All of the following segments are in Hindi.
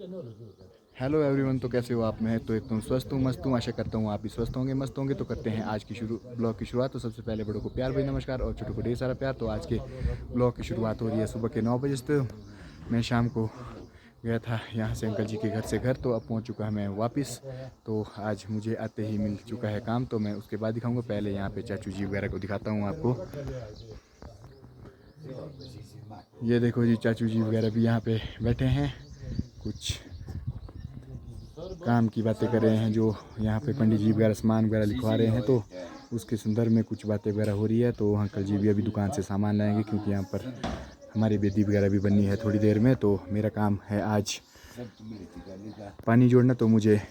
हेलो एवरीवन, तो कैसे हो आप? मैं तो एकदम स्वस्थ हूँ, मस्त हूँ। आशा करता हूँ आप भी स्वस्थ होंगे, मस्त होंगे। तो करते हैं आज की ब्लॉग की शुरुआत। तो सबसे पहले बड़ों को प्यार भरी नमस्कार और छोटों को ढेर सारा प्यार। तो आज के ब्लॉग की शुरुआत हो रही है सुबह के 9 बजे से। मैं शाम को गया था यहाँ से अंकल जी के घर से घर, तो अब पहुँच चुका है मैं वापस। तो आज मुझे आते ही मिल चुका है काम, तो मैं उसके बाद दिखाऊँगा। पहले यहाँ पे चाचू जी वगैरह को दिखाता हूँ आपको। ये देखो जी, चाचू जी वगैरह भी यहाँ पे बैठे हैं, कुछ काम की बातें कर रहे हैं। जो यहाँ पे पंडित जी वगैरह सामान वगैरह लिखवा रहे हैं, तो उसके संदर्भ में कुछ बातें वगैरह हो रही है। तो अंकल जी भी अभी दुकान से सामान लाएंगे, क्योंकि यहाँ पर हमारी बेदी वगैरह भी बननी है थोड़ी देर में। तो मेरा काम है आज पानी जोड़ना। तो मुझे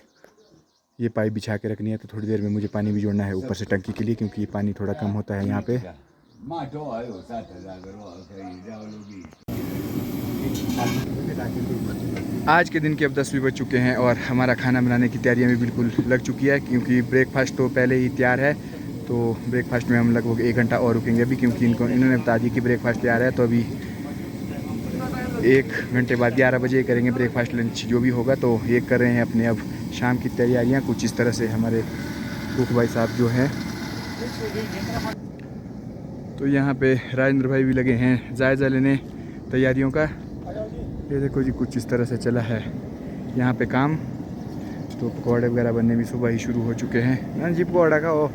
ये पाइप बिछा के रखनी है, तो थोड़ी देर में मुझे पानी भी जोड़ना है ऊपर से टंकी के लिए, क्योंकि ये पानी थोड़ा कम होता है यहाँ पे। आज के दिन के अब 10 भी बज चुके हैं और हमारा खाना बनाने की तैयारियां भी बिल्कुल लग चुकी है, क्योंकि ब्रेकफास्ट तो पहले ही तैयार है। तो ब्रेकफास्ट में हम लगभग 1 घंटा और रुकेंगे अभी, क्योंकि इन्होंने बता दिया कि ब्रेकफास्ट तैयार है। तो अभी 1 घंटे बाद 11 बजे करेंगे ब्रेकफास्ट, लंच जो भी होगा। तो ये कर रहे हैं अपने अब शाम की तैयारियाँ कुछ इस तरह से हमारे कुक भाई साहब जो हैं। तो यहाँ पे राजेंद्र भाई भी लगे हैं जायज़ा लेने तैयारियों का। ये देखो जी, कुछ इस तरह से चला है यहाँ पे काम। तो पकौड़े वगैरह बनने भी सुबह ही शुरू हो चुके हैं ना जी, पकौड़ा का हो।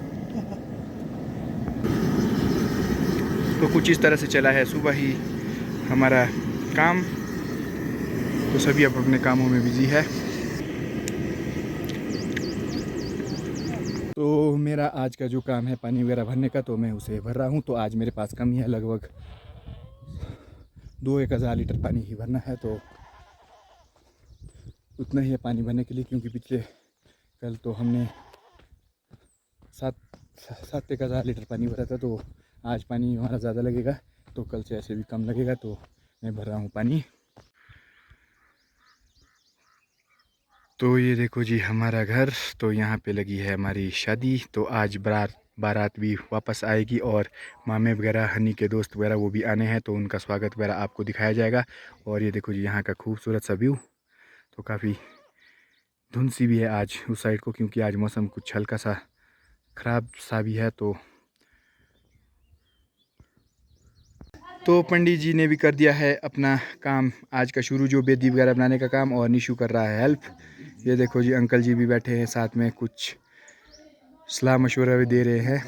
तो कुछ इस तरह से चला है सुबह ही हमारा काम। तो सभी अब अपने कामों में बिजी है। तो मेरा आज का जो काम है पानी वगैरह भरने का, तो मैं उसे भर रहा हूँ। तो आज मेरे पास कम ही है, लगभग 2-1000 लीटर पानी ही भरना है। तो उतना ही है पानी भरने के लिए, क्योंकि पिछले कल तो हमने 7-1000 लीटर पानी भरा था। तो आज पानी हमारा ज़्यादा लगेगा, तो कल से ऐसे भी कम लगेगा। तो मैं भर रहा हूँ पानी। तो ये देखो जी हमारा घर। तो यहाँ पे लगी है हमारी शादी। तो आज बारात भी वापस आएगी, और मामे वगैरह, हनी के दोस्त वगैरह वो भी आने हैं। तो उनका स्वागत वगैरह आपको दिखाया जाएगा। और ये देखो जी यहाँ का खूबसूरत सा व्यू। तो काफ़ी धुंध सी भी है आज उस साइड को, क्योंकि आज मौसम कुछ हल्का सा ख़राब सा भी है। तो पंडित जी ने भी कर दिया है अपना काम आज का शुरू, जो बेदी वगैरह बनाने का काम, और निशु कर रहा है हेल्प। ये देखो जी अंकल जी भी बैठे हैं साथ में, कुछ सलाह मशवरा भी दे रहे हैं।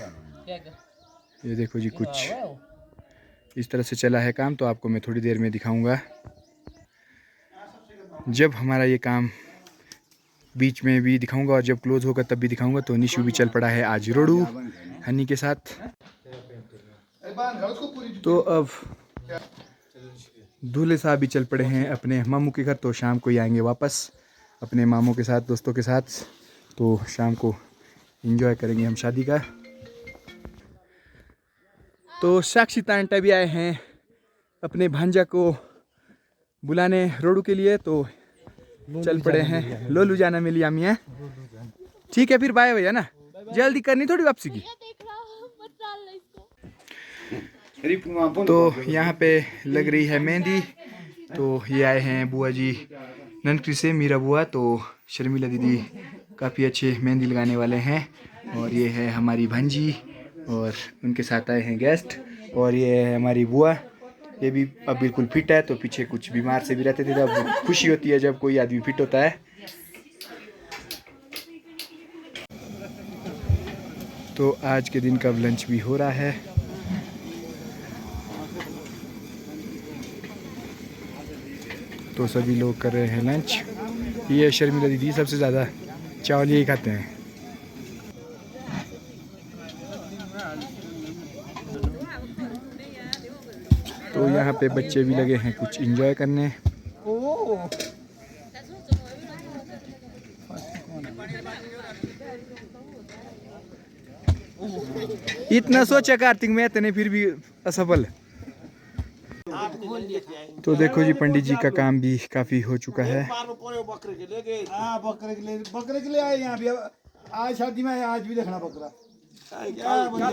ये देखो जी कुछ इस तरह से चला है काम। तो आपको मैं थोड़ी देर में दिखाऊंगा, जब हमारा ये काम बीच में भी दिखाऊंगा और जब क्लोज होगा तब भी दिखाऊंगा। तो निशु भी चल पड़ा है आज रोडू हनी के साथ। तो अब दूल्हे साहब भी चल पड़े हैं अपने मामू के घर। तो शाम को ही आएंगे वापस अपने मामू के साथ, दोस्तों के साथ। तो शाम को एंजॉय करेंगे हम शादी का। तो साक्षी तांटा भी आए हैं अपने भांजा को बुलाने रोडू के लिए। तो चल पड़े हैं लोलू जाना मिली आमिया। ठीक है फिर बाय भैया ना, जल्दी करनी थोड़ी वापसी की। तो यहाँ पे लग रही है मेहंदी। तो ये आए हैं बुआ जी ननकी से, मीरा बुआ। तो शर्मिला दीदी काफ़ी अच्छे मेहंदी लगाने वाले हैं। और ये है हमारी भांजी, और उनके साथ आए हैं गेस्ट। और ये है हमारी बुआ, ये भी अब बिल्कुल फिट है। तो पीछे कुछ बीमार से भी रहते थे, तो अब खुशी होती है जब कोई आदमी फिट होता है। तो आज के दिन का लंच भी हो रहा है। तो सभी लोग कर रहे हैं लंच। ये शर्मिला दीदी सबसे ज़्यादा चावल यही खाते हैं। तो यहाँ पे बच्चे भी लगे हैं कुछ एंजॉय करने। इतना सोचा कार्तिक में इतने फिर भी असफल। तो देखो जी पंडित जी का काम भी काफी हो चुका है। बकरे के लिए आए यहाँ भी। आज शादी में आज भी देखना बकरा।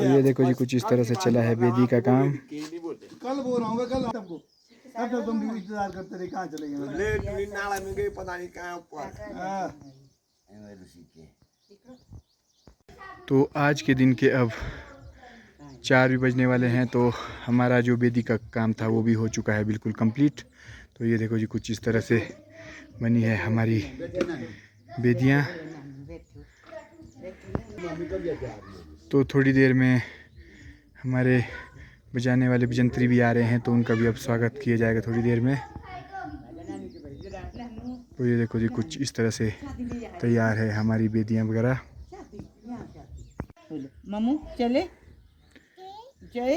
ये देखो जी कुछ इस तरह से चला है बेदी का काम। कल बोल रहा हूँ कल आपको। तब तो तुम भी इंतजार करते रहे, कहाँ चले गए? लेट हुई नाला में गई पता नहीं कहाँ ऊपर। हाँ। तो आज के दिन के अब 4 भी बजने वाले हैं, तो हमारा जो बेदी का काम था वो भी हो चुका है बिल्कुल कंप्लीट। तो ये देखो जी कुछ इस तरह से बनी है हमारी बेदियाँ। तो थोड़ी देर में हमारे बजाने वाले बजंत्री भी आ रहे हैं, तो उनका भी अब स्वागत किया जाएगा थोड़ी देर में। तो ये देखो जी कुछ इस तरह से तैयार है हमारी बेदियाँ वगैरह। मामू चले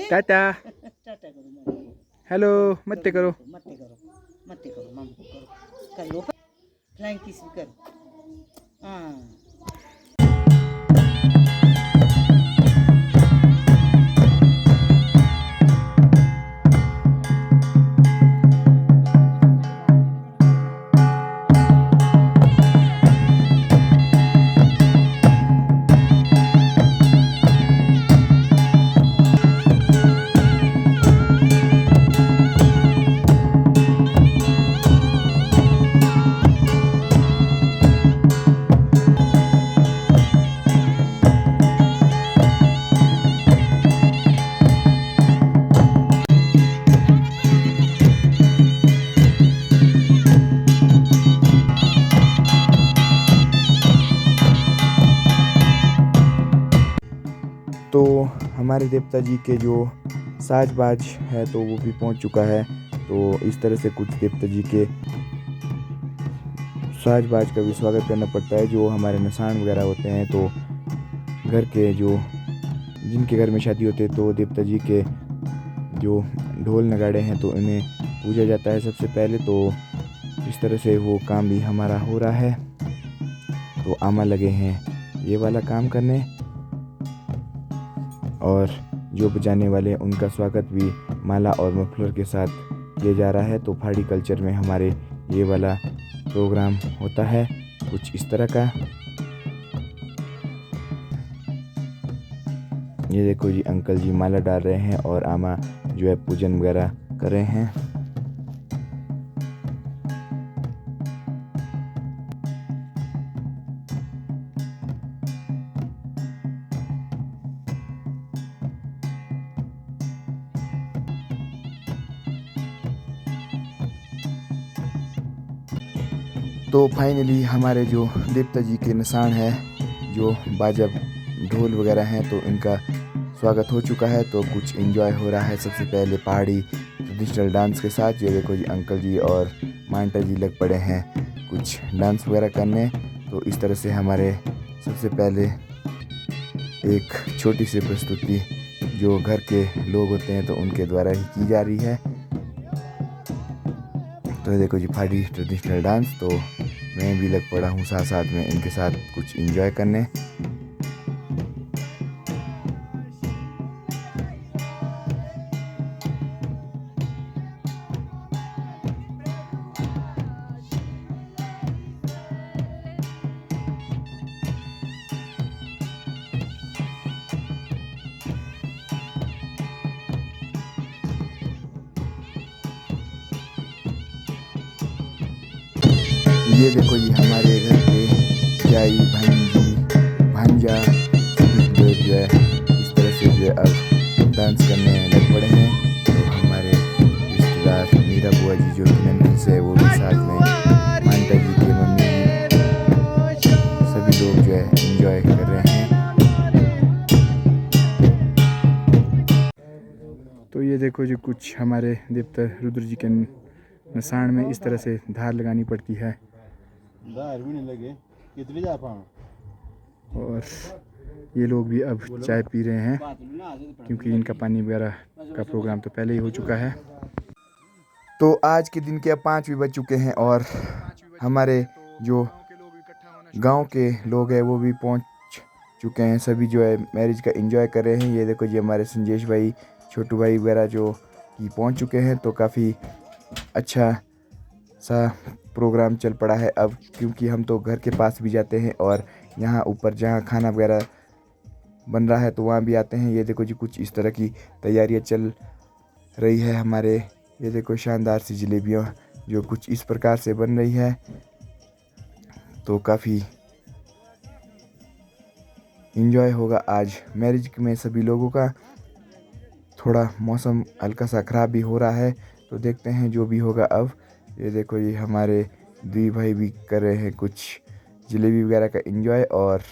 टाटा, टाटा करो मामू, हेलो, मत करो। मत करो मामू को करो, कर लो फ्लाइंग किस भी करो। हाँ तो हमारे देवता जी के जो साज-बाज है तो वो भी पहुंच चुका है। तो इस तरह से कुछ देवता जी के साज-बाज का भी स्वागत करना पड़ता है। जो हमारे निशान वगैरह होते हैं, तो घर के जो जिनके घर में शादी होते हैं, तो देवता जी के जो ढोल नगाड़े हैं तो इन्हें पूजा जाता है सबसे पहले। तो इस तरह से वो काम भी हमारा हो रहा है। तो आमा लगे हैं ये वाला काम करने, और जो बजाने वाले हैं उनका स्वागत भी माला और मफलर के साथ किया जा रहा है। तो पहाड़ी कल्चर में हमारे ये वाला प्रोग्राम होता है कुछ इस तरह का। ये देखो जी अंकल जी माला डाल रहे हैं और आमा जो है पूजन वगैरह कर रहे हैं। तो फाइनली हमारे जो देवता जी के निशान है, जो बाजा ढोल वगैरह हैं, तो इनका स्वागत हो चुका है। तो कुछ एंजॉय हो रहा है सबसे पहले पहाड़ी ट्रेडिशनल डांस के साथ। ये देखो जी अंकल जी और मांटा जी लग पड़े हैं कुछ डांस वगैरह करने। तो इस तरह से हमारे सबसे पहले एक छोटी सी प्रस्तुति जो घर के लोग होते हैं तो उनके द्वारा ही की जा रही है। तो ये देखो जी पहाड़ी ट्रेडिशनल डांस। तो मैं भी लग पड़ा हूँ साथ साथ में इनके साथ कुछ एंजॉय करने। ये देखो जी हमारे घर पे जाई भांजा सभी लोग जो है इस तरह से जो है अब डांस करने लग पड़े हैं। तो हमारे रिश्तेदार मीरा बुआ जी जो कि नंदन से है वो भी साथ में, मांटा जी के मम्मी जी, सभी लोग जो है एंजॉय कर रहे हैं। तो ये देखो जी कुछ हमारे देवता रुद्र जी के निशान में इस तरह से धार लगानी पड़ती है। धार भी नहीं लगे कितनी जा पाऊँ। और ये लोग भी अब चाय पी रहे हैं क्योंकि इनका पानी वगैरह का प्रोग्राम तो पहले ही हो चुका है। तो आज के दिन के अब 5 भी बज चुके हैं और हमारे जो गांव के लोग हैं वो भी पहुंच चुके हैं। सभी जो है मैरिज का एंजॉय कर रहे हैं। ये देखो जी हमारे संजेश भाई, छोटू भाई वगैरह जो कि पहुंच चुके हैं। तो काफ़ी अच्छा सा प्रोग्राम चल पड़ा है अब, क्योंकि हम तो घर के पास भी जाते हैं और यहाँ ऊपर जहाँ खाना वगैरह बन रहा है तो वहाँ भी आते हैं। ये देखो जी कुछ इस तरह की तैयारियाँ चल रही है हमारे ये देखो शानदार सी जलेबियाँ जो कुछ इस प्रकार से बन रही है। तो काफ़ी इंजॉय होगा आज मैरिज में सभी लोगों का। थोड़ा मौसम हल्का सा ख़राब भी हो रहा है, तो देखते हैं जो भी होगा अब। ये देखो ये हमारे दी भाई भी कर रहे हैं कुछ जलेबी वगैरह का इंजॉय। और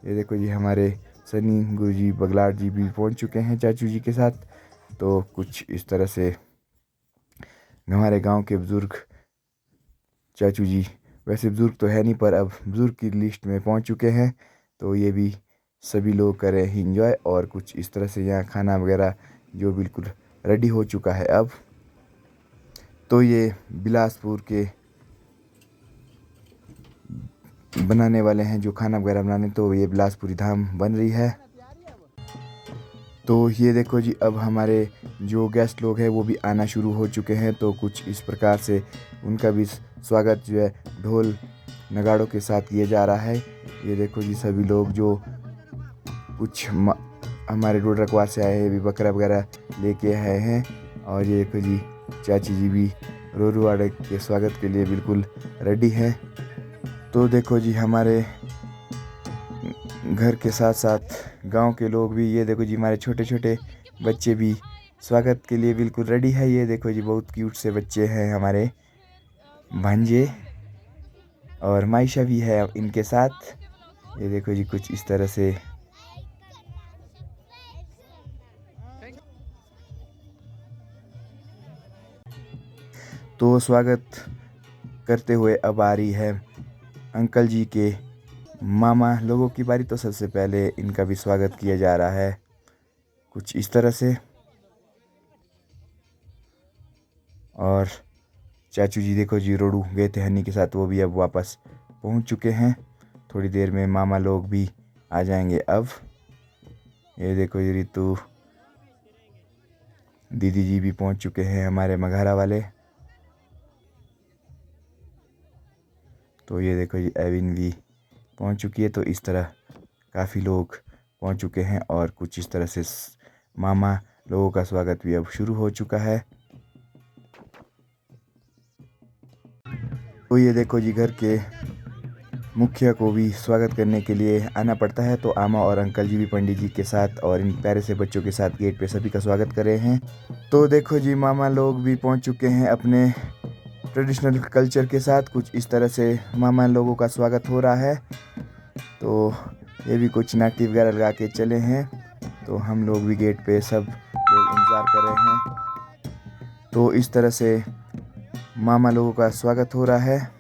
ये देखो ये हमारे सनी गुरुजी बगलाट जी भी पहुंच चुके हैं चाचू जी के साथ। तो कुछ इस तरह से हमारे गांव के बुज़ुर्ग चाचू जी, वैसे बुज़ुर्ग तो है नहीं पर अब बुज़ुर्ग की लिस्ट में पहुंच चुके हैं। तो ये भी सभी लोग कर रहे हैं इंजॉय। और कुछ इस तरह से यहाँ खाना वगैरह जो बिल्कुल रेडी हो चुका है अब। तो ये बिलासपुर के बनाने वाले हैं जो खाना वगैरह बनाने, तो ये बिलासपुरी धाम बन रही है। तो ये देखो जी अब हमारे जो गेस्ट लोग हैं वो भी आना शुरू हो चुके हैं। तो कुछ इस प्रकार से उनका भी स्वागत जो है ढोल नगाड़ों के साथ किया जा रहा है। ये देखो जी सभी लोग जो कुछ हमारे रोड रखवार से आए हैं भी बकरा वगैरह लेके आए हैं। और ये देखो जी चाची जी भी रोरुवाड़े के स्वागत के लिए बिल्कुल रेडी है। तो देखो जी हमारे घर के साथ साथ गांव के लोग भी, ये देखो जी हमारे छोटे छोटे बच्चे भी स्वागत के लिए बिल्कुल रेडी है। ये देखो जी बहुत क्यूट से बच्चे हैं हमारे भांजे, और मायशा भी है इनके साथ। ये देखो जी कुछ इस तरह से तो स्वागत करते हुए अब आ रही है अंकल जी के मामा लोगों की बारी। तो सबसे पहले इनका भी स्वागत किया जा रहा है कुछ इस तरह से। और चाचू जी देखो जी रोडू गए थे हनी के साथ, वो भी अब वापस पहुंच चुके हैं। थोड़ी देर में मामा लोग भी आ जाएंगे अब। ये देखो जी रितु दीदी जी भी पहुंच चुके हैं हमारे मघारा वाले। तो ये देखो जी एविन भी पहुंच चुकी है। तो इस तरह काफ़ी लोग पहुंच चुके हैं और कुछ इस तरह से मामा लोगों का स्वागत भी अब शुरू हो चुका है। तो ये देखो जी घर के मुखिया को भी स्वागत करने के लिए आना पड़ता है। तो आमा और अंकल जी भी पंडित जी के साथ और इन प्यारे से बच्चों के साथ गेट पे सभी का स्वागत कर रहे हैं। तो देखो जी मामा लोग भी पहुंच चुके हैं अपने ट्रेडिशनल कल्चर के साथ। कुछ इस तरह से मामा लोगों का स्वागत हो रहा है। तो ये भी कुछ नाटी वगैरह लगा के चले हैं। तो हम लोग भी गेट पे सब लोग इंतज़ार कर रहे हैं। तो इस तरह से मामा लोगों का स्वागत हो रहा है।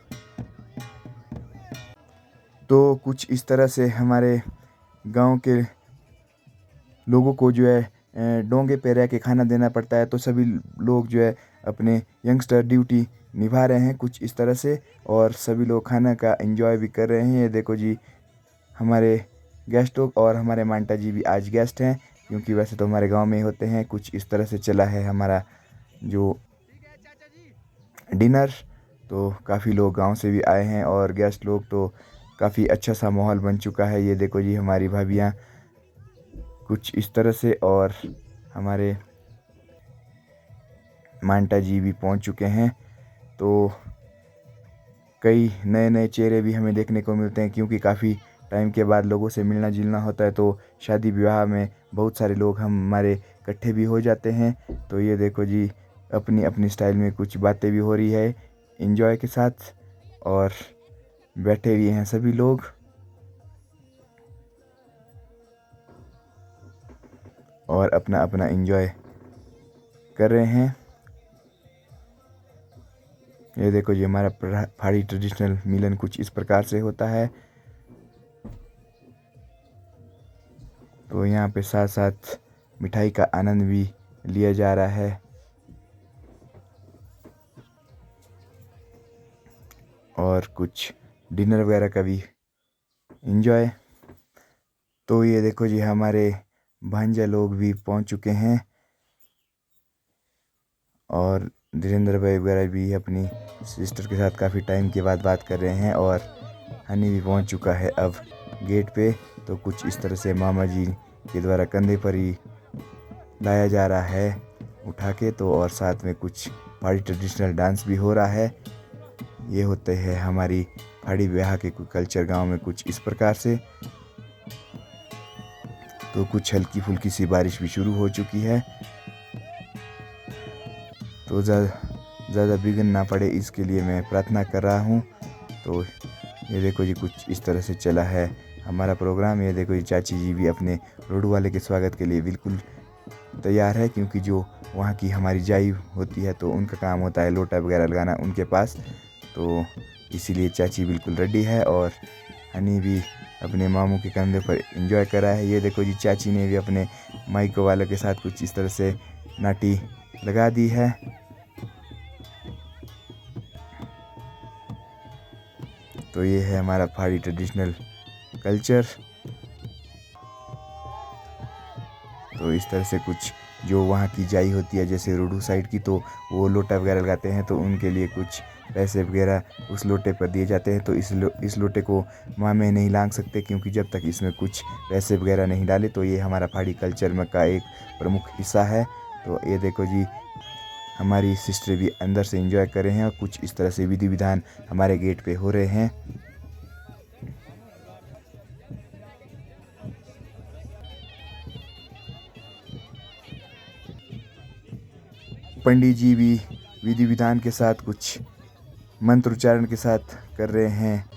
तो कुछ इस तरह से हमारे गांव के लोगों को जो है डोंगे पे रह के खाना देना पड़ता है। तो सभी लोग जो है अपने यंगस्टर ड्यूटी निभा रहे हैं कुछ इस तरह से, और सभी लोग खाना का एंजॉय भी कर रहे हैं। ये देखो जी हमारे गेस्ट लोग और हमारे मांटा जी भी आज गेस्ट हैं, क्योंकि वैसे तो हमारे गांव में ही होते हैं। कुछ इस तरह से चला है हमारा जो डिनर। तो काफ़ी लोग गांव से भी आए हैं और गेस्ट लोग, तो काफ़ी अच्छा सा माहौल बन चुका है। ये देखो जी हमारी भाभियाँ कुछ इस तरह से, और हमारे मांटा जी भी पहुंच चुके हैं। तो कई नए नए चेहरे भी हमें देखने को मिलते हैं, क्योंकि काफ़ी टाइम के बाद लोगों से मिलना जुलना होता है। तो शादी विवाह में बहुत सारे लोग हमारे इकट्ठे भी हो जाते हैं। तो ये देखो जी अपनी अपनी स्टाइल में कुछ बातें भी हो रही है एंजॉय के साथ, और बैठे हुए हैं सभी लोग। और अपना अपना एंजॉय कर रहे हैं। ये देखो जी हमारा पहाड़ी ट्रेडिशनल मिलन कुछ इस प्रकार से होता है। तो यहाँ पे साथ साथ मिठाई का आनंद भी लिया जा रहा है, और कुछ डिनर वगैरह का भी एंजॉय। तो ये देखो जी हमारे भांजा लोग भी पहुँच चुके हैं, और धीरेन्द्र भाई वगैरह भी अपनी सिस्टर के साथ काफ़ी टाइम के बाद बात कर रहे हैं। और हनी भी पहुंच चुका है अब गेट पे। तो कुछ इस तरह से मामा जी के द्वारा कंधे पर ही लाया जा रहा है उठा के, तो और साथ में कुछ पहाड़ी ट्रेडिशनल डांस भी हो रहा है। ये होते हैं हमारी पहाड़ी ब्याह के कुछ कल्चर गांव में कुछ इस प्रकार से। तो कुछ हल्की फुल्की सी बारिश भी शुरू हो चुकी है, तो ज़्यादा बिगड़ ना पड़े इसके लिए मैं प्रार्थना कर रहा हूँ। तो ये देखो जी कुछ इस तरह से चला है हमारा प्रोग्राम। ये देखो जी चाची जी भी अपने रोडू वाले के स्वागत के लिए बिल्कुल तैयार है, क्योंकि जो वहाँ की हमारी जाई होती है तो उनका काम होता है लोटा वगैरह लगाना उनके पास, तो इसीलिए चाची बिल्कुल रेडी है। और हनी भी अपने मामू के कंधे पर एंजॉय कर रहा है। ये देखो जी चाची ने भी अपने माइको वालों के साथ कुछ इस तरह से नाटी लगा दी है। तो ये है हमारा पहाड़ी ट्रेडिशनल कल्चर। तो इस तरह से कुछ जो वहाँ की जाई होती है जैसे रोडू साइड की, तो वो लोटा वगैरह लगाते हैं, तो उनके लिए कुछ पैसे वगैरह उस लोटे पर दिए जाते हैं। तो इस लोटे को मामे नहीं लांग सकते, क्योंकि जब तक इसमें कुछ पैसे वगैरह नहीं डाले। तो ये हमारा पहाड़ी कल्चर में का एक प्रमुख हिस्सा है। तो ये देखो जी हमारी सिस्टर भी अंदर से एंजॉय कर रहे हैं, और कुछ इस तरह से विधि विधान हमारे गेट पे हो रहे हैं। पंडित जी भी विधि विधान के साथ कुछ मंत्र उच्चारण के साथ कर रहे हैं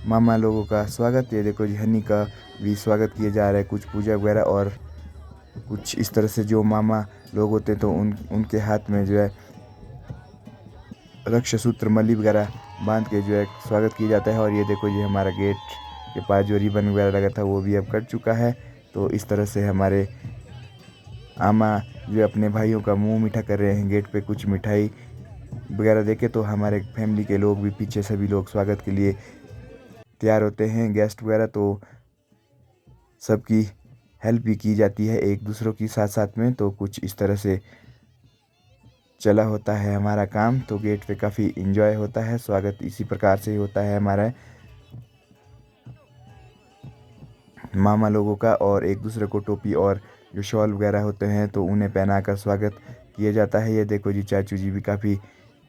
मामा लोगों का स्वागत। ये देखो जी हनी का भी स्वागत किया जा रहा है, कुछ पूजा वगैरह और कुछ इस तरह से जो मामा लोग होते हैं तो उनके हाथ में जो है रक्षा सूत्र मल्ली वगैरह बांध के जो है स्वागत किया जाता है। और ये देखो जी हमारा गेट के पास जो रिबन वगैरह लगा था वो भी अब कट चुका है। तो इस तरह से हमारे आमा जो अपने भाइयों का मुंह मीठा कर रहे हैं गेट पे कुछ मिठाई वगैरह देके। तो हमारे फैमिली के लोग भी पीछे सभी लोग स्वागत के लिए तैयार होते हैं, गेस्ट वगैरह। तो सबकी हेल्प भी की जाती है एक दूसरों की साथ साथ में। तो कुछ इस तरह से चला होता है हमारा काम। तो गेट पे काफ़ी इन्जॉय होता है, स्वागत इसी प्रकार से ही होता है हमारा मामा लोगों का। और एक दूसरे को टोपी और जो शॉल वगैरह होते हैं तो उन्हें पहनाकर स्वागत किया जाता है। ये देखो जी चाचू जी भी काफ़ी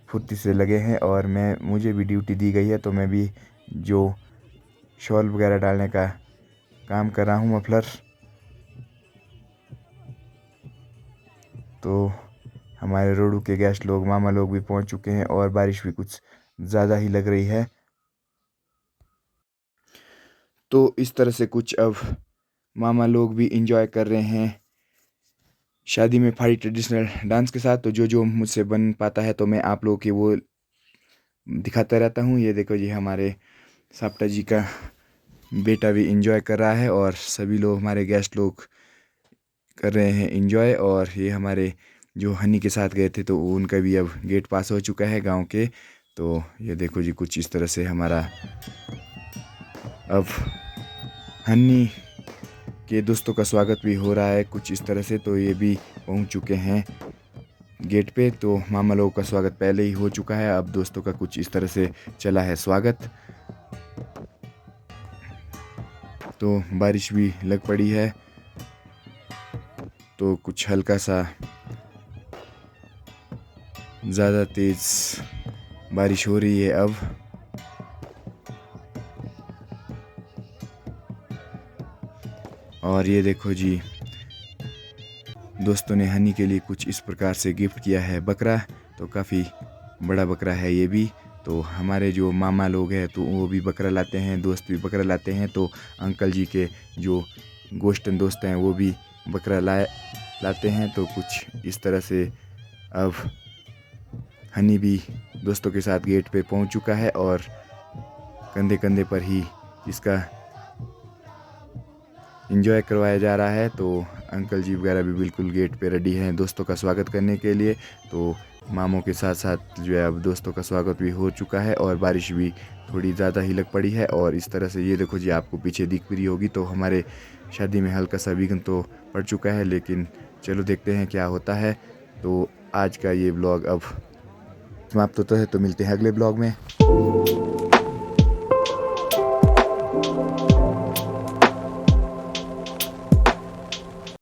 फुर्ती से लगे हैं, और मुझे भी ड्यूटी दी गई है, तो मैं भी जो शॉल वगैरह डालने का काम कर रहा हूँ, मफलर। तो हमारे रोडू के गेस्ट लोग मामा लोग भी पहुँच चुके हैं, और बारिश भी कुछ ज़्यादा ही लग रही है। तो इस तरह से कुछ अब मामा लोग भी इंजॉय कर रहे हैं शादी में पहाड़ी ट्रेडिशनल डांस के साथ। तो जो मुझसे बन पाता है तो मैं आप लोगों के वो दिखाता रहता हूँ। ये देखो जी हमारे साप्टा जी का बेटा भी इंजॉय कर रहा है, और सभी लोग हमारे गेस्ट लोग कर रहे हैं इंजॉय। और ये हमारे जो हनी के साथ गए थे तो उनका भी अब गेट पास हो चुका है गांव के। तो ये देखो जी कुछ इस तरह से हमारा अब हनी के दोस्तों का स्वागत भी हो रहा है कुछ इस तरह से। तो ये भी पहुंच चुके हैं गेट पे। तो मामा लोगों का स्वागत पहले ही हो चुका है, अब दोस्तों का कुछ इस तरह से चला है स्वागत। तो बारिश भी लग पड़ी है, तो कुछ हल्का सा ज़्यादा तेज़ बारिश हो रही है अब। और ये देखो जी दोस्तों ने हनी के लिए कुछ इस प्रकार से गिफ्ट किया है बकरा। तो काफ़ी बड़ा बकरा है ये भी। तो हमारे जो मामा लोग हैं तो वो भी बकरा लाते हैं, दोस्त भी बकरा लाते हैं। तो अंकल जी के जो गोश्तन दोस्त हैं वो भी बकरा लाते हैं। तो कुछ इस तरह से अब हनी भी दोस्तों के साथ गेट पे पहुंच चुका है, और कंधे कंधे पर ही इसका एंजॉय करवाया जा रहा है। तो अंकल जी वगैरह भी बिल्कुल गेट पे रेडी हैं दोस्तों का स्वागत करने के लिए। तो मामों के साथ साथ जो है अब दोस्तों का स्वागत भी हो चुका है, और बारिश भी थोड़ी ज़्यादा ही लग पड़ी है। और इस तरह से ये देखो जी आपको पीछे दिख भी रही होगी, तो हमारे शादी में हल्का सा विघ्न तो पड़ चुका है, लेकिन चलो देखते हैं क्या होता है। तो आज का ये ब्लॉग अब समाप्त होता है, तो मिलते हैं अगले ब्लॉग में।